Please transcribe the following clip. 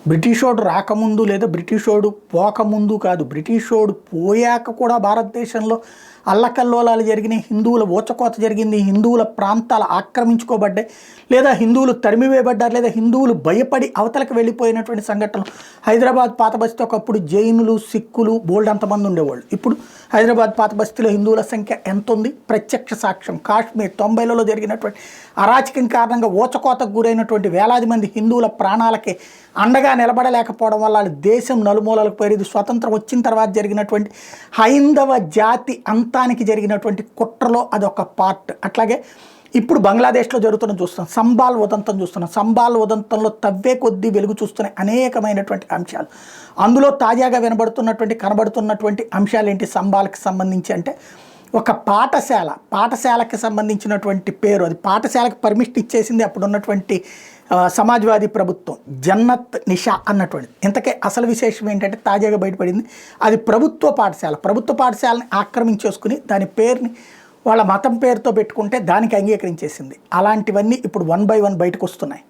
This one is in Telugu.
బ్రిటిషోడు రాకముందు లేదా బ్రిటిషోడు పోకముందు కాదు, బ్రిటిషోడు పోయాక కూడా భారతదేశంలో అల్లకల్లోలాలు జరిగినాయి, హిందువుల ఊచకోత జరిగింది, హిందువుల ప్రాంతాలు ఆక్రమించుకోబడ్డాయి, లేదా హిందువులు తరిమివేయబడ్డారు, లేదా హిందువులు భయపడి అవతలకు వెళ్ళిపోయినటువంటి సంఘటనలు. హైదరాబాద్ పాత బస్తీ ఒకప్పుడు జైనులు, సిక్కులు బోల్డ్ అంతమంది ఉండేవాళ్ళు. ఇప్పుడు హైదరాబాద్ పాత బస్తీలో హిందువుల సంఖ్య ఎంత ఉంది? ప్రత్యక్ష సాక్ష్యం. కాశ్మీర్ 90లలో జరిగినటువంటి అరాచకం కారణంగా ఊచకోతకు గురైనటువంటి వేలాది మంది హిందువుల ప్రాణాలకి అండగా నిలబడలేకపోవడం వల్ల దేశం నలుమూలలకు పోయేది. స్వతంత్రం వచ్చిన తర్వాత జరిగినటువంటి హైందవ జాతి అంతానికి జరిగినటువంటి కుట్రలో అదొక పార్ట్. అట్లాగే ఇప్పుడు బంగ్లాదేశ్లో జరుగుతున్న చూస్తున్నాం, సంబాల్ ఉదంతం చూస్తున్నాం. సంబాల్ ఉదంతంలో తవ్వే కొద్దీ వెలుగు చూస్తున్న అనేకమైనటువంటి అంశాలు. అందులో తాజాగా కనబడుతున్నటువంటి అంశాలు ఏంటి సంబాల్కి సంబంధించి అంటే, ఒక పాఠశాలకి సంబంధించినటువంటి పేరు, అది పాఠశాలకు పర్మిషన్ ఇచ్చేసింది అప్పుడు ఉన్నటువంటి సమాజ్వాదీ ప్రభుత్వం, జన్నత్ నిషా అన్నటువంటి. ఇంతకే అసలు విశేషం ఏంటంటే తాజాగా బయటపడింది, అది ప్రభుత్వ పాఠశాలని ఆక్రమించేసుకుని దాని పేరుని వాళ్ళ మతం పేరుతో పెట్టుకుంటే దానికి అంగీకరించేసింది. అలాంటివన్నీ ఇప్పుడు 1 by 1 బయటకు వస్తున్నాయి.